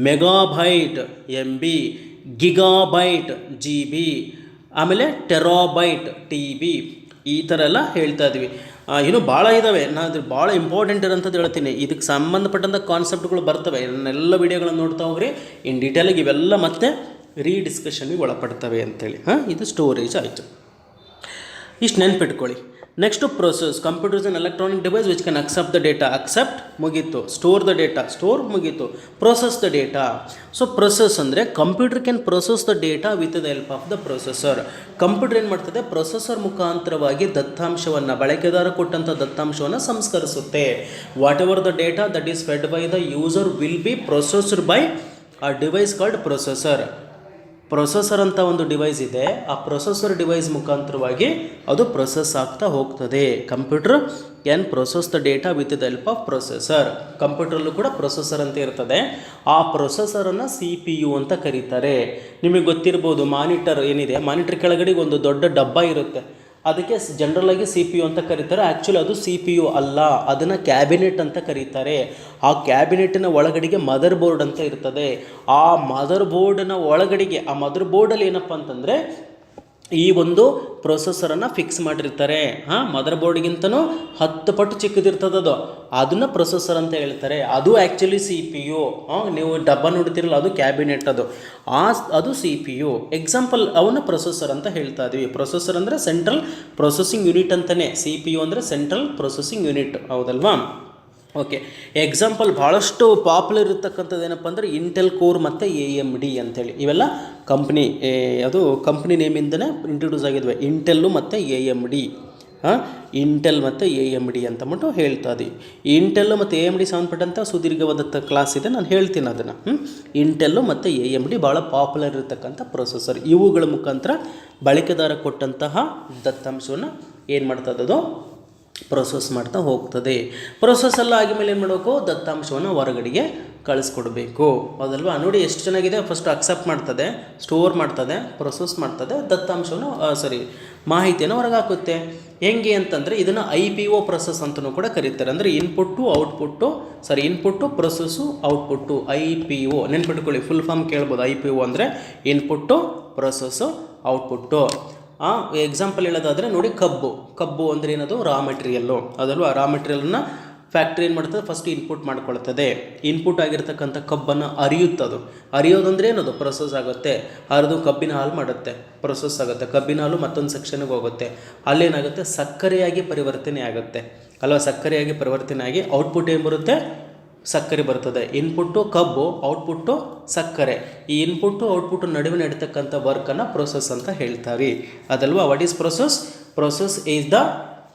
megabyte MB, gigabyte GB, ಆಮೇಲೆ ಟೆರಾಬೈಟ್ TB, ಈ ಥರ ಎಲ್ಲ ಹೇಳ್ತಾ ಇದ್ವಿ. ಇನ್ನೂ ಭಾಳ ಇದ್ದಾವೆ, ನಾನು ಅದು ಭಾಳ ಇಂಪಾರ್ಟೆಂಟ್ ಇರೋಂಥದ್ದು ಹೇಳ್ತೀನಿ. ಇದಕ್ಕೆ ಸಂಬಂಧಪಟ್ಟಂಥ ಕಾನ್ಸೆಪ್ಟ್ಗಳು ಬರ್ತವೆ, ಎಲ್ಲ ವೀಡಿಯೋಗಳನ್ನು ನೋಡ್ತಾ ಹೋಗ್ರಿ ಇನ್ ಡೀಟೇಲಾಗಿ. ಇವೆಲ್ಲ ಮತ್ತೆ ರೀಡಿಸ್ಕಷನ್ಗೆ ಒಳಪಡ್ತವೆ ಅಂತೇಳಿ. ಇದು ಸ್ಟೋರೇಜ್ ಆಯಿತು, ಇಷ್ಟು ನೆನ್ಪಿಟ್ಕೊಳ್ಳಿ. Next process. Computer is an electronic device which can accept the data, accept ಮುಗೀತು. ಸ್ಟೋರ್ ದ ಡೇಟಾ, ಸ್ಟೋರ್ ಮುಗೀತು. Process the data. So process ಅಂದರೆ computer can process the data with the help of the processor. Computer ಏನು ಮಾಡ್ತದೆ, processor ಮುಖಾಂತರವಾಗಿ ದತ್ತಾಂಶವನ್ನು, ಬಳಕೆದಾರ ಕೊಟ್ಟಂಥ ದತ್ತಾಂಶವನ್ನು ಸಂಸ್ಕರಿಸುತ್ತೆ. Whatever the data that is fed by the user will be processed by a device called processor. Processor ಅಂತ ಒಂದು ಡಿವೈಸ್ ಇದೆ, ಆ ಪ್ರೊಸೆಸರ್ ಡಿವೈಸ್ ಮುಖಾಂತರವಾಗಿ ಅದು ಪ್ರೊಸೆಸ್ ಆಗ್ತಾ ಹೋಗ್ತದೆ. Computer can process the data with the help of processor. ಕಂಪ್ಯೂಟರ್ಲ್ಲೂ ಕೂಡ ಪ್ರೊಸೆಸರ್ ಅಂತ ಇರ್ತದೆ. ಆ ಪ್ರೊಸೆಸರನ್ನು CPU ಅಂತ ಕರೀತಾರೆ. ನಿಮಗೆ ಗೊತ್ತಿರ್ಬೋದು, ಮಾನಿಟರ್ ಏನಿದೆ, ಮಾನಿಟರ್ ಕೆಳಗಡೆ ಒಂದು ದೊಡ್ಡ ಡಬ್ಬ ಇರುತ್ತೆ, ಅದಕ್ಕೆ ಜನರಲಾಗಿ CPU ಅಂತ ಕರೀತಾರೆ. ಆ್ಯಕ್ಚುಲಿ ಅದು CPU ಅಲ್ಲ, ಅದನ್ನು ಕ್ಯಾಬಿನೆಟ್ ಅಂತ ಕರೀತಾರೆ. ಆ ಕ್ಯಾಬಿನೆಟ್ಟಿನ ಒಳಗಡೆಗೆ ಮದರ್ ಬೋರ್ಡ್ ಅಂತ ಇರ್ತದೆ. ಆ ಮದರ್ ಬೋರ್ಡ್ನ ಒಳಗಡೆಗೆ, ಆ ಮದರ್ ಬೋರ್ಡಲ್ಲಿ ಏನಪ್ಪ ಅಂತಂದರೆ ಈ ಒಂದು ಪ್ರೊಸೆಸರನ್ನು ಫಿಕ್ಸ್ ಮಾಡಿರ್ತಾರೆ. ಮದರ್ ಬೋರ್ಡ್ಗಿಂತನೂ 10 ಪಟ್ಟು ಚಿಕ್ಕದಿರ್ತದೆ ಅದು, ಅದನ್ನು ಪ್ರೊಸೆಸರ್ ಅಂತ ಹೇಳ್ತಾರೆ. ಅದು ಆ್ಯಕ್ಚುಲಿ CPU. ನೀವು ಡಬ್ಬ ನೋಡ್ತಿರಲ್ಲ, ಅದು ಕ್ಯಾಬಿನೆಟ್, ಅದು CPU. ಎಕ್ಸಾಂಪಲ್ ಅವನ್ನ ಪ್ರೊಸೆಸರ್ ಅಂತ ಹೇಳ್ತಾ ಇದ್ವಿ. ಪ್ರೊಸೆಸರ್ ಅಂದರೆ ಸೆಂಟ್ರಲ್ ಪ್ರೊಸೆಸಿಂಗ್ ಯೂನಿಟ್ ಅಂತಲೇ, CPU ಅಂದರೆ ಸೆಂಟ್ರಲ್ ಪ್ರೊಸೆಸಿಂಗ್ ಯೂನಿಟ್, ಹೌದಲ್ವಾ. ಓಕೆ, ಎಕ್ಸಾಂಪಲ್ ಭಾಳಷ್ಟು ಪಾಪ್ಯುಲರ್ ಇರ್ತಕ್ಕಂಥದ್ದು ಏನಪ್ಪ ಅಂದರೆ ಇಂಟೆಲ್ ಕೋರ್ ಮತ್ತು AMD ಅಂಥೇಳಿ. ಇವೆಲ್ಲ ಅದು ಕಂಪ್ನಿ ನೇಮಿಂದನೇ ಇಂಟ್ರೊಡ್ಯೂಸ್ ಆಗಿದ್ವಿ, ಇಂಟೆಲ್ಲು ಮತ್ತು AMD. ಇಂಟೆಲ್ ಮತ್ತು AMD ಅಂತಂದ್ಬಿಟ್ಟು ಹೇಳ್ತಾ ಇದ್ದೀವಿ. ಇಂಟೆಲ್ಲು ಮತ್ತು AMD ಸಂಬಂಧಪಟ್ಟಂಥ ಸುದೀರ್ಘವಾದ ಕ್ಲಾಸ್ ಇದೆ, ನಾನು ಹೇಳ್ತೀನಿ ಅದನ್ನು. ಇಂಟೆಲ್ಲು ಮತ್ತು AMD ಭಾಳ ಪಾಪ್ಯುಲರ್ ಇರತಕ್ಕಂಥ ಪ್ರೊಸೆಸರ್. ಇವುಗಳ ಮುಖಾಂತರ ಬಳಕೆದಾರ ಕೊಟ್ಟಂತಹ ದತ್ತಾಂಶವನ್ನು ಏನು ಮಾಡ್ತದದು ಪ್ರೊಸೆಸ್ ಮಾಡ್ತಾ ಹೋಗ್ತದೆ. ಪ್ರೊಸೆಸ್ ಎಲ್ಲ ಆಗಿದ್ಮೇಲೆ ಏನು ಮಾಡಬೇಕು, ದತ್ತಾಂಶವನ್ನು ಹೊರಗಡೆಗೆ ಕಳಿಸ್ಕೊಡ್ಬೇಕು, ಹೌದಲ್ವಾ. ನೋಡಿ ಎಷ್ಟು ಚೆನ್ನಾಗಿದೆ. ಫಸ್ಟ್ ಅಕ್ಸೆಪ್ಟ್ ಮಾಡ್ತದೆ, ಸ್ಟೋರ್ ಮಾಡ್ತದೆ, ಪ್ರೊಸೆಸ್ ಮಾಡ್ತದೆ, ದತ್ತಾಂಶವನ್ನು ಮಾಹಿತಿಯನ್ನು ಹೊರಗೆ ಹಾಕುತ್ತೆ. ಹೆಂಗೆ ಅಂತಂದರೆ ಇದನ್ನು IPO ಪ್ರೊಸೆಸ್ ಅಂತಲೂ ಕೂಡ ಕರೀತಾರೆ. ಅಂದರೆ ಇನ್ಪುಟ್ಟು ಪ್ರೊಸೆಸ್ಸು ಔಟ್ಪುಟ್ಟು, IPO ನೆನ್ಪಿಟ್ಕೊಳ್ಳಿ. ಫುಲ್ ಫಾರ್ಮ್ ಕೇಳ್ಬೋದು. IPO ಅಂದರೆ ಇನ್ಪುಟ್ಟು ಪ್ರೊಸೆಸ್ಸು ಔಟ್ಪುಟ್ಟು. ಎಕ್ಸಾಂಪಲ್ ಹೇಳೋದಾದರೆ ನೋಡಿ, ಕಬ್ಬು ಅಂದರೆ ಏನದು, ರಾ ಮೆಟೀರಿಯಲ್ಲು, ಅದಲ್ವಾ. ರಾ ಮೆಟೀರಿಯಲನ್ನು ಫ್ಯಾಕ್ಟ್ರಿ ಏನು ಮಾಡ್ತದೆ, ಫಸ್ಟ್ ಇನ್ಪುಟ್ ಮಾಡ್ಕೊಳ್ತದೆ. ಇನ್ಪುಟ್ ಆಗಿರ್ತಕ್ಕಂಥ ಕಬ್ಬನ್ನು ಅರಿಯೋದಂದರೆ ಏನದು, ಪ್ರೊಸೆಸ್ ಆಗುತ್ತೆ. ಅರಿದು ಕಬ್ಬಿನ ಹಾಲು ಮಾಡುತ್ತೆ, ಪ್ರೊಸೆಸ್ ಆಗುತ್ತೆ. ಕಬ್ಬಿನ ಹಾಲು ಮತ್ತೊಂದು ಸೆಕ್ಷನ್ಗೆ ಹೋಗುತ್ತೆ, ಅಲ್ಲೇನಾಗುತ್ತೆ, ಸಕ್ಕರೆಯಾಗಿ ಪರಿವರ್ತನೆ ಆಗುತ್ತೆ ಅಲ್ವಾ. ಸಕ್ಕರೆಯಾಗಿ ಪರಿವರ್ತನೆ ಆಗಿ ಔಟ್ಪುಟ್ ಏನು ಬರುತ್ತೆ, ಸಕ್ಕರೆ ಬರ್ತದೆ. ಇನ್ಪುಟ್ಟು ಕಬ್ಬು, ಔಟ್ಪುಟ್ಟು ಸಕ್ಕರೆ. ಈ ಇನ್ಪುಟ್ಟು ಔಟ್ಪುಟ್ಟು ನಡುವೆ ನಡೀತಕ್ಕಂಥ ವರ್ಕನ್ನು ಪ್ರೊಸೆಸ್ ಅಂತ ಹೇಳ್ತಾರೆ, ಅದಲ್ವಾ. What is process? Process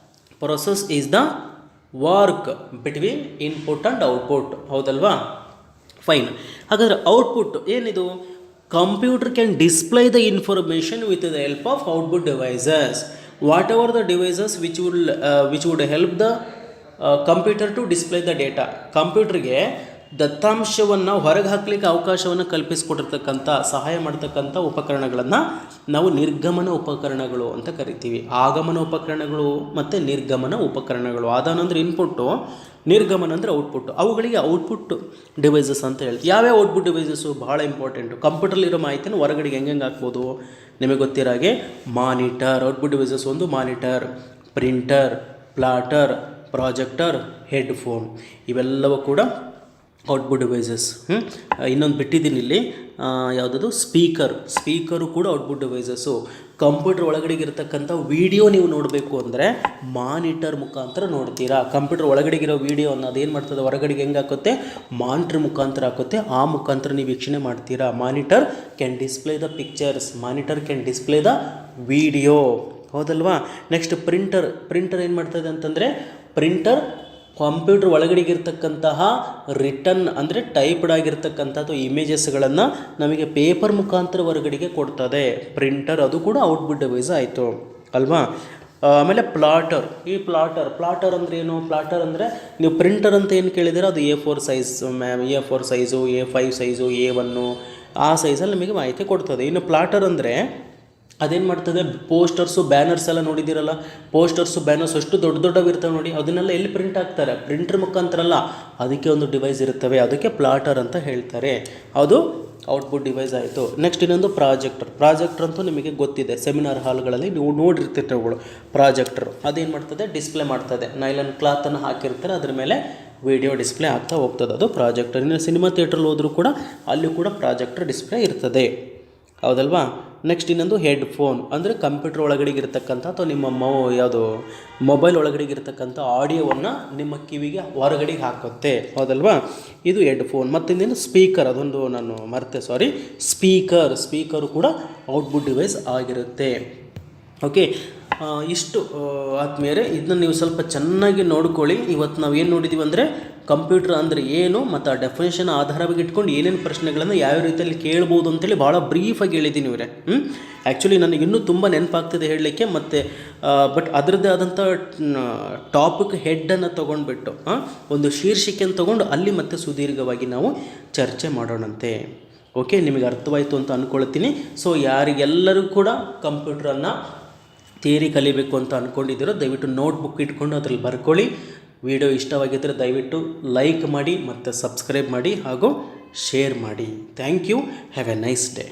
is the work between input and output, ಹೌದಲ್ವಾ. ಫೈನ್. ಹಾಗಾದರೆ ಔಟ್ಪುಟ್ ಏನಿದು, computer can display the information with the help of output devices. Whatever the devices which would help the computer to display the data. ಕಂಪ್ಯೂಟರ್ಗೆ ದತ್ತಾಂಶವನ್ನು ಹೊರಗೆ ಹಾಕಲಿಕ್ಕೆ ಅವಕಾಶವನ್ನು ಕಲ್ಪಿಸಿಕೊಟ್ಟಿರ್ತಕ್ಕಂಥ, ಸಹಾಯ ಮಾಡ್ತಕ್ಕಂಥ ಉಪಕರಣಗಳನ್ನು ನಾವು ನಿರ್ಗಮನ ಉಪಕರಣಗಳು ಅಂತ ಕರಿತೀವಿ. ಆಗಮನ ಉಪಕರಣಗಳು ಮತ್ತು ನಿರ್ಗಮನ ಉಪಕರಣಗಳು. ಆದಾನ ಅಂದರೆ ಇನ್ಪುಟ್ಟು, ನಿರ್ಗಮನ ಅಂದರೆ ಔಟ್ಪುಟ್ಟು. ಅವುಗಳಿಗೆ ಔಟ್ಪುಟ್ ಡಿವೈಸಸ್ ಅಂತ ಹೇಳ್ತೀವಿ. ಯಾವ್ಯಾವ ಔಟ್ಪುಟ್ ಡಿವೈಸಸ್ಸು ಭಾಳ ಇಂಪಾರ್ಟೆಂಟು. ಕಂಪ್ಯೂಟರ್ಲಿರೋ ಮಾಹಿತಿನ ಹೊರಗಡೆಗೆ ಹೆಂಗೆ ಹಾಕ್ಬೋದು ನಿಮಗೆ ಗೊತ್ತಿರಾಗೆ. ಮಾನಿಟರ್ ಔಟ್ಪುಟ್ ಡಿವೈಸಸ್ ಒಂದು, monitor, printer, plotter, projector, headphone, ಇವೆಲ್ಲವೂ ಕೂಡ ಔಟ್ಪುಟ್ ಡಿವೈಸಸ್. ಇನ್ನೊಂದು ಬಿಟ್ಟಿದ್ದೀನಿ ಇಲ್ಲಿ, ಯಾವುದದು ಸ್ಪೀಕರು ಕೂಡ ಔಟ್ಪುಟ್ ಡಿವೈಸಸ್ಸು. ಕಂಪ್ಯೂಟರ್ ಒಳಗಡೆಗೆ ಇರತಕ್ಕಂಥ ವೀಡಿಯೋ ನೀವು ನೋಡಬೇಕು ಅಂದರೆ ಮಾನಿಟರ್ ಮುಖಾಂತರ ನೋಡ್ತೀರಾ. ಕಂಪ್ಯೂಟರ್ ಒಳಗಡೆಗಿರೋ ವೀಡಿಯೋ ಅದೇನು ಮಾಡ್ತದೆ, ಹೊರಗಡೆಗೆ ಹೆಂಗೆ ಹಾಕುತ್ತೆ, ಮಾನಿಟರ್ ಮುಖಾಂತರ ಹಾಕುತ್ತೆ. ಆ ಮುಖಾಂತರ ನೀವು ವೀಕ್ಷಣೆ ಮಾಡ್ತೀರಾ. Monitor can display the pictures, monitor can display the video, ಹೌದಲ್ವಾ. ನೆಕ್ಸ್ಟ್ ಪ್ರಿಂಟರ್ ಏನು ಮಾಡ್ತದೆ ಅಂತಂದರೆ, ಪ್ರಿಂಟರ್ ಕಂಪ್ಯೂಟರ್ ಒಳಗಡೆಗಿರ್ತಕ್ಕಂತಹ ರಿಟರ್ನ್ ಅಂದರೆ ಟೈಪ್ಡ್ ಆಗಿರ್ತಕ್ಕಂಥ ಅಥವಾ ಇಮೇಜಸ್ಗಳನ್ನು ನಮಗೆ ಪೇಪರ್ ಮುಖಾಂತರ ಹೊರಗಡೆಗೆ ಕೊಡ್ತದೆ ಪ್ರಿಂಟರ್. ಅದು ಕೂಡ ಔಟ್ಪುಟ್ ಡಿವೈಸ್ ಆಯಿತು ಅಲ್ವಾ. ಆಮೇಲೆ ಈ ಪ್ಲಾಟರ್ ಅಂದರೆ ಏನು? ಪ್ಲಾಟರ್ ಅಂದರೆ ನೀವು ಪ್ರಿಂಟರ್ ಅಂತ ಏನು ಕೇಳಿದ್ದೀರ ಅದು A4 size A4 size, A5 size, A1 ಆ ಸೈಜಲ್ಲಿ ನಮಗೆ ಮಾಹಿತಿ ಕೊಡ್ತದೆ. ಇನ್ನು ಪ್ಲಾಟರ್ ಅಂದರೆ ಅದೇನು ಮಾಡ್ತದೆ, ಪೋಸ್ಟರ್ಸು ಬ್ಯಾನರ್ಸ್ ಎಲ್ಲ ನೋಡಿದ್ದೀರಲ್ಲ, ಪೋಸ್ಟರ್ಸು ಬ್ಯಾನರ್ಸ್ ಅಷ್ಟು ದೊಡ್ಡವಿರ್ತವೆ ನೋಡಿ, ಅದನ್ನೆಲ್ಲ ಎಲ್ಲಿ ಪ್ರಿಂಟ್ ಆಗ್ತಾರೆ, ಪ್ರಿಂಟರ್ ಮುಖಾಂತರ ಅಲ್ಲ, ಅದಕ್ಕೆ ಒಂದು ಡಿವೈಸ್ ಇರ್ತವೆ, ಅದಕ್ಕೆ ಪ್ಲಾಟರ್ ಅಂತ ಹೇಳ್ತಾರೆ. ಅದು ಔಟ್ಪುಟ್ ಡಿವೈಸ್ ಆಯಿತು. ನೆಕ್ಸ್ಟ್ ಇನ್ನೊಂದು ಪ್ರಾಜೆಕ್ಟರ್ ಅಂತೂ ನಿಮಗೆ ಗೊತ್ತಿದೆ, ಸೆಮಿನಾರ್ ಹಾಲ್ಗಳಲ್ಲಿ ನೀವು ನೋಡಿರ್ತಿರ್ತೀವಿ. ಪ್ರಾಜೆಕ್ಟರ್ ಅದೇನು ಮಾಡ್ತದೆ, ಡಿಸ್ಪ್ಲೇ ಮಾಡ್ತದೆ. ನೈಲನ್ ಕ್ಲಾತನ್ನು ಹಾಕಿರ್ತಾರೆ, ಅದ್ರ ಮೇಲೆ ವಿಡಿಯೋ ಡಿಸ್ಪ್ಲೇ ಆಗ್ತಾ ಹೋಗ್ತದೆ, ಅದು ಪ್ರಾಜೆಕ್ಟರ್. ಇನ್ನು ಸಿನಿಮಾ ಥಿಯೇಟ್ರಲ್ಲಿ ಹೋದರೂ ಕೂಡ ಅಲ್ಲಿ ಕೂಡ ಪ್ರಾಜೆಕ್ಟರ್ ಡಿಸ್ಪ್ಲೇ ಇರ್ತದೆ, ಹೌದಲ್ವಾ. ನೆಕ್ಸ್ಟ್ ಇನ್ನೊಂದು ಹೆಡ್ಫೋನ್ ಅಂದರೆ ಕಂಪ್ಯೂಟರ್ ಒಳಗಡೆಗೆ ಇರ್ತಕ್ಕಂಥ ಅಥವಾ ನಿಮ್ಮ ಮೊಬೈಲ್ ಒಳಗಡೆಗೆ ಇರ್ತಕ್ಕಂಥ ಆಡಿಯೋವನ್ನು ನಿಮ್ಮ ಕಿವಿಗೆ ಹೊರಗಡೆಗೆ ಹಾಕುತ್ತೆ, ಹೌದಲ್ವಾ. ಇದು ಹೆಡ್ಫೋನ್. ಮತ್ತಿಂದೇನು ಸ್ಪೀಕರ್, ಅದೊಂದು ನಾನು ಮರೆತೆ, ಸ್ಪೀಕರು ಕೂಡ ಔಟ್ಪುಟ್ ಡಿವೈಸ್ ಆಗಿರುತ್ತೆ. ಓಕೆ, ಇಷ್ಟು ಆದ್ಮೇಲೆ ಇದನ್ನ ನೀವು ಸ್ವಲ್ಪ ಚೆನ್ನಾಗಿ ನೋಡ್ಕೊಳ್ಳಿ. ಇವತ್ತು ನಾವು ಏನು ನೋಡಿದ್ದೀವಿ ಅಂದರೆ ಕಂಪ್ಯೂಟರ್ ಅಂದರೆ ಏನು ಮತ್ತು ಆ ಡೆಫಿನೇಷನ್ ಆಧಾರವಾಗಿ ಇಟ್ಕೊಂಡು ಏನೇನು ಪ್ರಶ್ನೆಗಳನ್ನು ಯಾವ ರೀತಿಯಲ್ಲಿ ಕೇಳ್ಬೋದು ಅಂತೇಳಿ ಭಾಳ ಬ್ರೀಫಾಗಿ ಹೇಳಿದ್ದೀನಿ ಇವರೇ. ಆ್ಯಕ್ಚುಲಿ ನನಗೆ ಇನ್ನೂ ತುಂಬ ನೆನಪಾಗ್ತಿದೆ ಹೇಳಲಿಕ್ಕೆ, ಮತ್ತು ಬಟ್ ಅದರದ್ದೇ ಆದಂಥ ಟಾಪಿಕ್ ಹೆಡ್ಡನ್ನು ತೊಗೊಂಡ್ಬಿಟ್ಟು ಒಂದು ಶೀರ್ಷಿಕೆಯನ್ನು ತೊಗೊಂಡು ಅಲ್ಲಿ ಮತ್ತೆ ಸುದೀರ್ಘವಾಗಿ ನಾವು ಚರ್ಚೆ ಮಾಡೋಣಂತೆ. ಓಕೆ, ನಿಮಗೆ ಅರ್ಥವಾಯಿತು ಅಂತ ಅಂದ್ಕೊಳ್ತೀನಿ. ಸೊ ಯಾರಿಗೆಲ್ಲರೂ ಕೂಡ ಕಂಪ್ಯೂಟ್ರನ್ನು ಥಿಯರಿ ಕಲಿಬೇಕು ಅಂತ ಅಂದ್ಕೊಂಡಿದ್ದೀರೋ ದಯವಿಟ್ಟು ನೋಟ್ಬುಕ್ ಇಟ್ಕೊಂಡು ಅದರಲ್ಲಿ ಬರ್ಕೊಳ್ಳಿ. ವಿಡಿಯೋ ಇಷ್ಟವಾಗಿದ್ದರೆ ದಯವಿಟ್ಟು ಲೈಕ್ ಮಾಡಿ ಮತ್ತು ಸಬ್ಸ್ಕ್ರೈಬ್ ಮಾಡಿ ಹಾಗೂ ಶೇರ್ ಮಾಡಿ. Thank you. Have a nice day.